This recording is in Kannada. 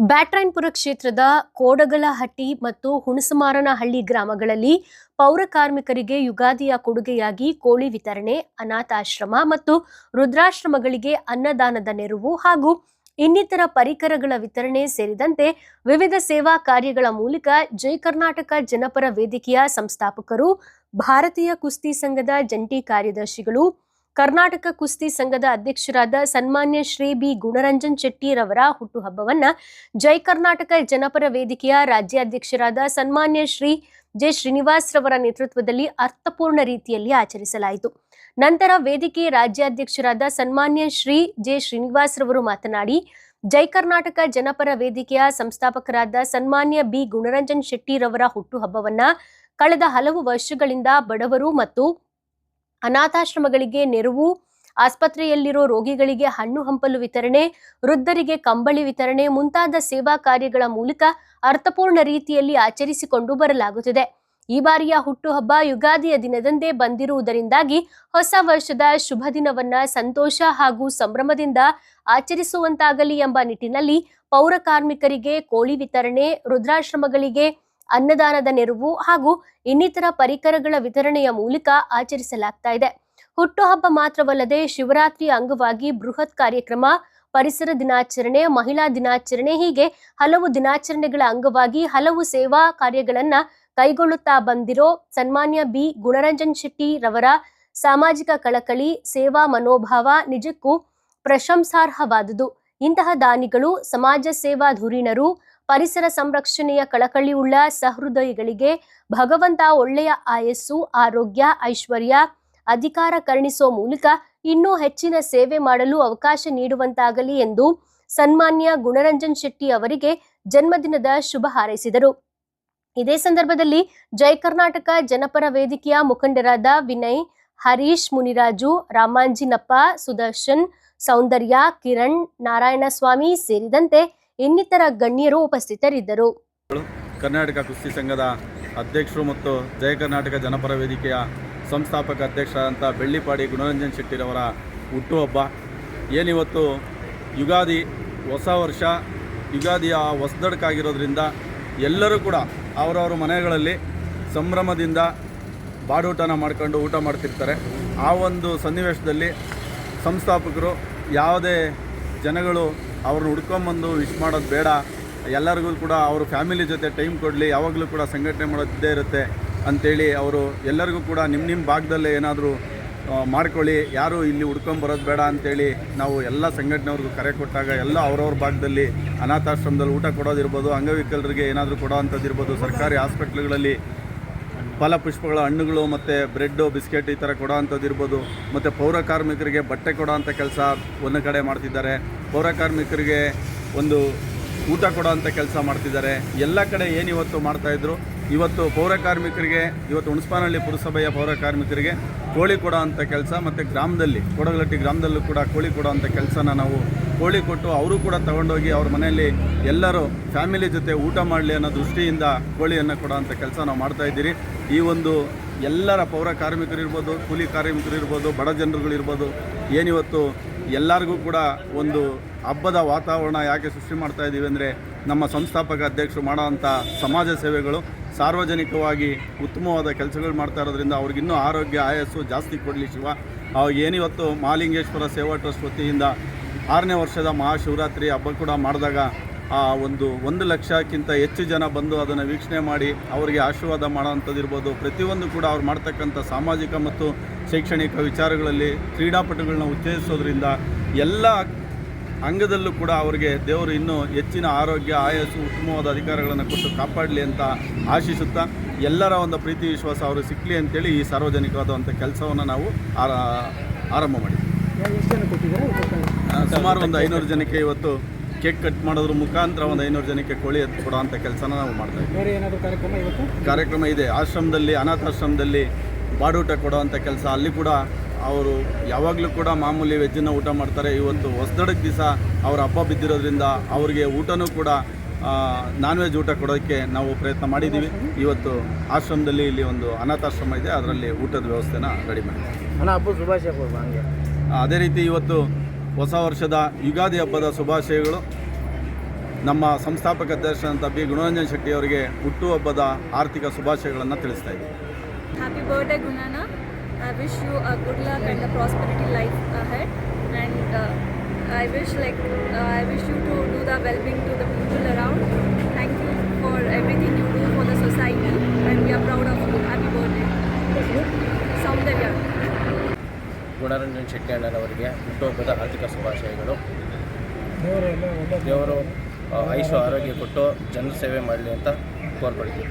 ಬ್ಯಾಟರಾಯನಪುರ ಕ್ಷೇತ್ರದ ಕೋಡಗಲಹಟ್ಟಿ ಮತ್ತು ಹುಣಸಮಾರನಹಳ್ಳಿ ಗ್ರಾಮಗಳಲ್ಲಿ ಪೌರ ಕಾರ್ಮಿಕರಿಗೆ ಯುಗಾದಿಯ ಕೊಡುಗೆಯಾಗಿ ಕೋಳಿ ವಿತರಣೆ, ಅನಾಥಾಶ್ರಮ ಮತ್ತು ವೃದ್ಧಾಶ್ರಮಗಳಿಗೆ ಅನ್ನದಾನದ ನೆರವು ಹಾಗೂ ಇನ್ನಿತರ ಪರಿಕರಗಳ ವಿತರಣೆ ಸೇರಿದಂತೆ ವಿವಿಧ ಸೇವಾ ಕಾರ್ಯಗಳ ಮೂಲಕ ಜೈ ಕರ್ನಾಟಕ ಜನಪರ ವೇದಿಕೆಯ ಸಂಸ್ಥಾಪಕರು, ಭಾರತೀಯ ಕುಸ್ತಿ ಸಂಘದ ಜಂಟಿ ಕಾರ್ಯದರ್ಶಿಗಳು, ಕರ್ನಾಟಕ ಕುಸ್ತಿ ಸಂಘದ ಅಧ್ಯಕ್ಷರಾದ ಸನ್ಮಾನ್ಯ ಶ್ರೀ ಬಿ ಗುಣರಂಜನ್ ಶೆಟ್ಟಿರವರ ಹುಟ್ಟುಹಬ್ಬವನ್ನ ಜೈ ಕರ್ನಾಟಕ ಜನಪರ ವೇದಿಕೆಯ ರಾಜ್ಯಾಧ್ಯಕ್ಷರಾದ ಸನ್ಮಾನ್ಯ ಶ್ರೀ ಜೆ ಶ್ರೀನಿವಾಸ್ ರವರ ನೇತೃತ್ವದಲ್ಲಿ ಅರ್ಥಪೂರ್ಣ ರೀತಿಯಲ್ಲಿ ಆಚರಿಸಲಾಯಿತು. ನಂತರ ವೇದಿಕೆ ರಾಜ್ಯಾಧ್ಯಕ್ಷರಾದ ಸನ್ಮಾನ್ಯ ಶ್ರೀ ಜೆ ಶ್ರೀನಿವಾಸ್ ರವರು ಮಾತನಾಡಿ, ಜೈ ಕರ್ನಾಟಕ ಜನಪರ ವೇದಿಕೆಯ ಸಂಸ್ಥಾಪಕರಾದ ಸನ್ಮಾನ್ಯ ಬಿ ಗುಣರಂಜನ್ ಶೆಟ್ಟಿರವರ ಹುಟ್ಟುಹಬ್ಬವನ್ನ ಕಳೆದ ಹಲವು ವರ್ಷಗಳಿಂದ ಬಡವರು ಮತ್ತು ಅನಾಥಾಶ್ರಮಗಳಿಗೆ ನೆರವು, ಆಸ್ಪತ್ರೆಯಲ್ಲಿರೋ ರೋಗಿಗಳಿಗೆ ಹಣ್ಣು ಹಂಪಲು ವಿತರಣೆ, ವೃದ್ಧರಿಗೆ ಕಂಬಳಿ ವಿತರಣೆ ಮುಂತಾದ ಸೇವಾ ಕಾರ್ಯಗಳ ಮೂಲಕ ಅರ್ಥಪೂರ್ಣ ರೀತಿಯಲ್ಲಿ ಆಚರಿಸಿಕೊಂಡು ಬರಲಾಗುತ್ತಿದೆ. ಈ ಬಾರಿಯ ಹುಟ್ಟುಹಬ್ಬ ಯುಗಾದಿಯ ದಿನದಂದೇ ಬಂದಿರುವುದರಿಂದಾಗಿ ಹೊಸ ವರ್ಷದ ಶುಭ ದಿನವನ್ನ ಸಂತೋಷ ಹಾಗೂ ಸಂಭ್ರಮದಿಂದ ಆಚರಿಸುವಂತಾಗಲಿ ಎಂಬ ನಿಟ್ಟಿನಲ್ಲಿ ಪೌರ ಕಾರ್ಮಿಕರಿಗೆ ಕೋಳಿ ವಿತರಣೆ, ವೃದ್ಧಾಶ್ರಮಗಳಿಗೆ ಅನ್ನದಾನದ ನೆರವು ಹಾಗೂ ಇನ್ನಿತರ ಪರಿಕರಗಳ ವಿತರಣೆಯ ಮೂಲಕ ಆಚರಿಸಲಾಗ್ತಾ ಇದೆ. ಹುಟ್ಟುಹಬ್ಬ ಮಾತ್ರವಲ್ಲದೆ ಶಿವರಾತ್ರಿಯ ಅಂಗವಾಗಿ ಬೃಹತ್ ಕಾರ್ಯಕ್ರಮ, ಪರಿಸರ ದಿನಾಚರಣೆ, ಮಹಿಳಾ ದಿನಾಚರಣೆ ಹೀಗೆ ಹಲವು ದಿನಾಚರಣೆಗಳ ಅಂಗವಾಗಿ ಹಲವು ಸೇವಾ ಕಾರ್ಯಗಳನ್ನ ಕೈಗೊಳ್ಳುತ್ತಾ ಬಂದಿರೋ ಸನ್ಮಾನ್ಯ ಬಿ ಗುಣರಂಜನ್ ಶೆಟ್ಟಿ ರವರ ಸಾಮಾಜಿಕ ಕಳಕಳಿ, ಸೇವಾ ಮನೋಭಾವ ನಿಜಕ್ಕೂ ಪ್ರಶಂಸಾರ್ಹವಾದುದು. ಇಂತಹ ದಾನಿಗಳು, ಸಮಾಜ ಸೇವಾ ಧುರೀಣರು, ಪರಿಸರ ಸಂರಕ್ಷಣೆಯ ಕಳಕಳಿಯುಳ್ಳ ಸಹೃದಯಿಗಳಿಗೆ ಭಗವಂತ ಒಳ್ಳೆಯ ಆಯಸ್ಸು, ಆರೋಗ್ಯ, ಐಶ್ವರ್ಯ, ಅಧಿಕಾರ ಕರುಣಿಸೋ ಮೂಲಕ ಇನ್ನೂ ಹೆಚ್ಚಿನ ಸೇವೆ ಮಾಡಲು ಅವಕಾಶ ನೀಡುವಂತಾಗಲಿ ಎಂದು ಸನ್ಮಾನ್ಯ ಗುಣರಂಜನ್ ಶೆಟ್ಟಿ ಅವರಿಗೆ ಜನ್ಮದಿನದ ಶುಭ ಹಾರೈಸಿದರು. ಇದೇ ಸಂದರ್ಭದಲ್ಲಿ ಜೈ ಕರ್ನಾಟಕ ಜನಪರ ವೇದಿಕೆಯ ಮುಖಂಡರಾದ ವಿನಯ್, ಹರೀಶ್, ಮುನಿರಾಜು, ರಾಮಾಂಜಿನಪ್ಪ, ಸುದರ್ಶನ್, ಸೌಂದರ್ಯ, ಕಿರಣ್, ನಾರಾಯಣಸ್ವಾಮಿ ಸೇರಿದಂತೆ ಇನ್ನಿತರ ಗಣ್ಯರು ಉಪಸ್ಥಿತರಿದ್ದರು. ಕರ್ನಾಟಕ ಕುಸ್ತಿ ಸಂಘದ ಅಧ್ಯಕ್ಷರು ಮತ್ತು ಜಯ ಕರ್ನಾಟಕ ಜನಪರ ವೇದಿಕೆಯ ಸಂಸ್ಥಾಪಕ ಅಧ್ಯಕ್ಷರಾದಂಥ ಬೆಳ್ಳಿಪಾಡಿ ಗುಣರಂಜನ್ ಶೆಟ್ಟಿರವರ ಹುಟ್ಟುಹಬ್ಬ ಏನಿವತ್ತು ಯುಗಾದಿ ಹೊಸ ವರ್ಷ, ಯುಗಾದಿಯ ಹೊಸದಡಕಾಗಿರೋದ್ರಿಂದ ಎಲ್ಲರೂ ಕೂಡ ಅವರವರ ಮನೆಗಳಲ್ಲಿ ಸಂಭ್ರಮದಿಂದ ಬಾಡೂಟನ ಮಾಡ್ಕೊಂಡು ಊಟ ಮಾಡ್ತಿರ್ತಾರೆ. ಆ ಒಂದು ಸನ್ನಿವೇಶದಲ್ಲಿ ಸಂಸ್ಥಾಪಕರು ಯಾವುದೇ ಜನಗಳು ಅವ್ರನ್ನ ಹುಡ್ಕೊಂಬಂದು ವಿಶ್ ಮಾಡೋದು ಬೇಡ, ಎಲ್ಲರಿಗೂ ಕೂಡ ಅವ್ರ ಫ್ಯಾಮಿಲಿ ಜೊತೆ ಟೈಮ್ ಕೊಡಲಿ, ಯಾವಾಗಲೂ ಕೂಡ ಸಂಘಟನೆ ಮಾಡೋದಿದ್ದೇ ಇರುತ್ತೆ ಅಂಥೇಳಿ ಅವರು ಎಲ್ಲರಿಗೂ ಕೂಡ ನಿಮ್ಮ ಭಾಗದಲ್ಲೇ ಏನಾದರೂ ಮಾಡ್ಕೊಳ್ಳಿ, ಯಾರು ಇಲ್ಲಿ ಹುಡ್ಕೊಂಬರೋದು ಬೇಡ ಅಂಥೇಳಿ ನಾವು ಎಲ್ಲ ಸಂಘಟನೆಯವ್ರಿಗೂ ಕರೆ ಕೊಟ್ಟಾಗ ಎಲ್ಲ ಅವ್ರವ್ರ ಭಾಗದಲ್ಲಿ ಅನಾಥಾಶ್ರಮದಲ್ಲಿ ಊಟ ಕೊಡೋದಿರ್ಬೋದು, ಅಂಗವಿಕಲರಿಗೆ ಏನಾದರೂ ಕೊಡೋ ಅಂಥದ್ದಿರ್ಬೋದು, ಸರ್ಕಾರಿ ಹಾಸ್ಪಿಟ್ಲ್ಗಳಲ್ಲಿ ಫಲಪುಷ್ಪಗಳ ಹಣ್ಣುಗಳು ಮತ್ತು ಬ್ರೆಡ್ಡು, ಬಿಸ್ಕೆಟ್ ಈ ಥರ ಕೊಡೋ ಅಂಥದ್ದಿರ್ಬೋದು, ಮತ್ತು ಪೌರ ಕಾರ್ಮಿಕರಿಗೆ ಬಟ್ಟೆ ಕೊಡೋ ಅಂಥ ಕೆಲಸ ಒಂದು ಕಡೆ ಮಾಡ್ತಿದ್ದಾರೆ, ಪೌರ ಕಾರ್ಮಿಕರಿಗೆ ಒಂದು ಊಟ ಕೊಡೋ ಅಂಥ ಕೆಲಸ ಮಾಡ್ತಿದ್ದಾರೆ. ಎಲ್ಲ ಕಡೆ ಏನಿವತ್ತು ಮಾಡ್ತಾಯಿದ್ರು, ಇವತ್ತು ಪೌರ ಕಾರ್ಮಿಕರಿಗೆ, ಇವತ್ತು ಹುಣಸಮಾರನಹಳ್ಳಿ ಪುರಸಭೆಯ ಪೌರ ಕಾರ್ಮಿಕರಿಗೆ ಕೋಳಿ ಕೊಡೋ ಅಂಥ ಕೆಲಸ, ಮತ್ತು ಗ್ರಾಮದಲ್ಲಿ ಕೋಡಗಲಹಟ್ಟಿ ಗ್ರಾಮದಲ್ಲೂ ಕೂಡ ಕೋಳಿ ಕೊಡೋ ಅಂಥ ಕೆಲಸನ ನಾವು ಕೋಳಿ ಕೊಟ್ಟು ಅವರು ಕೂಡ ತಗೊಂಡೋಗಿ ಅವ್ರ ಮನೆಯಲ್ಲಿ ಎಲ್ಲರೂ ಫ್ಯಾಮಿಲಿ ಜೊತೆ ಊಟ ಮಾಡಲಿ ಅನ್ನೋ ದೃಷ್ಟಿಯಿಂದ ಕೋಳಿಯನ್ನು ಕೊಡೋ ಅಂಥ ಕೆಲಸ ನಾವು ಮಾಡ್ತಾಯಿದ್ದೀರಿ. ಈ ಒಂದು ಎಲ್ಲರ ಪೌರ ಕಾರ್ಮಿಕರಿರ್ಬೋದು, ಕೂಲಿ ಕಾರ್ಮಿಕರಿರ್ಬೋದು, ಬಡ ಜನರುಗಳಿರ್ಬೋದು, ಏನಿವತ್ತು ಎಲ್ಲರಿಗೂ ಕೂಡ ಒಂದು ಹಬ್ಬದ ವಾತಾವರಣ ಯಾಕೆ ಸೃಷ್ಟಿ ಮಾಡ್ತಾ ಇದ್ದೀವಿ ಅಂದರೆ ನಮ್ಮ ಸಂಸ್ಥಾಪಕ ಅಧ್ಯಕ್ಷರು ಮಾಡೋ ಅಂಥ ಸಮಾಜ ಸೇವೆಗಳು ಸಾರ್ವಜನಿಕವಾಗಿ ಉತ್ತಮವಾದ ಕೆಲಸಗಳು ಮಾಡ್ತಾ ಇರೋದ್ರಿಂದ ಅವ್ರಿಗಿನ್ನೂ ಆರೋಗ್ಯ, ಆಯಸ್ಸು ಜಾಸ್ತಿ ಕೊಡಲಿ ಶಿವ. ಏನಿವತ್ತು ಮಹಾಲಿಂಗೇಶ್ವರ ಸೇವಾ ಟ್ರಸ್ಟ್ ವತಿಯಿಂದ 6ನೇ ವರ್ಷದ ಮಹಾಶಿವರಾತ್ರಿ ಹಬ್ಬ ಕೂಡ ಮಾಡಿದಾಗ ಒಂದು 1 ಲಕ್ಷಕ್ಕಿಂತ ಹೆಚ್ಚು ಜನ ಬಂದು ಅದನ್ನು ವೀಕ್ಷಣೆ ಮಾಡಿ ಅವರಿಗೆ ಆಶೀರ್ವಾದ ಮಾಡೋವಂಥದ್ದಿರ್ಬೋದು, ಪ್ರತಿಯೊಂದು ಕೂಡ ಅವ್ರು ಮಾಡ್ತಕ್ಕಂಥ ಸಾಮಾಜಿಕ ಮತ್ತು ಶೈಕ್ಷಣಿಕ ವಿಚಾರಗಳಲ್ಲಿ ಕ್ರೀಡಾಪಟುಗಳನ್ನ ಉತ್ತೇಜಿಸೋದ್ರಿಂದ ಎಲ್ಲ ಅಂಗದಲ್ಲೂ ಕೂಡ ಅವರಿಗೆ ದೇವರು ಇನ್ನೂ ಹೆಚ್ಚಿನ ಆರೋಗ್ಯ, ಆಯಸ್ಸು, ಉತ್ತಮವಾದ ಅಧಿಕಾರಗಳನ್ನು ಕೊಟ್ಟು ಕಾಪಾಡಲಿ ಅಂತ ಆಶಿಸುತ್ತಾ ಎಲ್ಲರ ಒಂದು ಪ್ರೀತಿ ವಿಶ್ವಾಸ ಅವರು ಸಿಕ್ಕಲಿ ಅಂತೇಳಿ ಈ ಸಾರ್ವಜನಿಕವಾದಂಥ ಕೆಲಸವನ್ನು ನಾವು ಆರಂಭ ಮಾಡಿದ್ವಿ. ಸುಮಾರು ಒಂದು 500 ಜನಕ್ಕೆ ಇವತ್ತು ಕೇಕ್ ಕಟ್ ಮಾಡೋದ್ರ ಮುಖಾಂತರ ಒಂದು 500 ಜನಕ್ಕೆ ಕೋಳಿ ಎತ್ತು ಕೊಡೋ ಅಂಥ ಕೆಲಸನ ನಾವು ಮಾಡ್ತಾಯಿದ್ದೀವಿ. ಕಾರ್ಯಕ್ರಮ ಇದೆ. ಆಶ್ರಮದಲ್ಲಿ, ಅನಾಥಾಶ್ರಮದಲ್ಲಿ ಬಾಡೂಟ ಕೊಡೋ ಅಂಥ ಕೆಲಸ, ಅಲ್ಲಿ ಕೂಡ ಅವರು ಯಾವಾಗಲೂ ಕೂಡ ಮಾಮೂಲಿ ವೆಜ್ಜನ್ನು ಊಟ ಮಾಡ್ತಾರೆ. ಇವತ್ತು ಹೊಸದಡಕ್ಕೆ ದಿವಸ ಅವ್ರ ಹಬ್ಬ ಬಿದ್ದಿರೋದ್ರಿಂದ ಅವರಿಗೆ ಊಟನೂ ಕೂಡ ನಾನ್ ವೆಜ್ ಊಟ ಕೊಡೋಕ್ಕೆ ನಾವು ಪ್ರಯತ್ನ ಮಾಡಿದ್ದೀವಿ. ಇವತ್ತು ಆಶ್ರಮದಲ್ಲಿ ಇಲ್ಲಿ ಒಂದು ಅನಾಥಾಶ್ರಮ ಇದೆ, ಅದರಲ್ಲಿ ಊಟದ ವ್ಯವಸ್ಥೆನ ರೆಡಿ ಮಾಡಿದ್ದೀವಿ. ಅದೇ ರೀತಿ ಇವತ್ತು ಹೊಸ ವರ್ಷದ ಯುಗಾದಿ ಹಬ್ಬದ ಶುಭಾಶಯಗಳು. ನಮ್ಮ ಸಂಸ್ಥಾಪಕ ಅಧ್ಯಕ್ಷರಾದಂಥ ಬಿ ಗುಣರಂಜನ್ ಶೆಟ್ಟಿ ಅವರಿಗೆ ಹುಟ್ಟುಹಬ್ಬದ ಆರ್ಥಿಕ ಶುಭಾಶಯಗಳನ್ನು ತಿಳಿಸ್ತಾ ಇದ್ದೀವಿ. Happy birthday, Gunana. I wish you a good luck and a prosperity life ahead. And I wish you to do the well-being to the people around. Thank you for everything you do for the society, and we are proud of you. Happy birthday. Soundarya. Gunaranjan Shetty ಅಣ್ಣನವರಿಗೆ ಹುಟ್ಟುಹಬ್ಬದ ಆರ್ಥಿಕ ಶುಭಾಶಯಗಳು. ದೇವರು ಆಯುಷ್ಯ ಆರೋಗ್ಯ ಕೊಟ್ಟು ಜನರ ಸೇವೆ ಮಾಡಲಿ ಅಂತ ಕೋರ್ಕೊಳ್ತೀವಿ.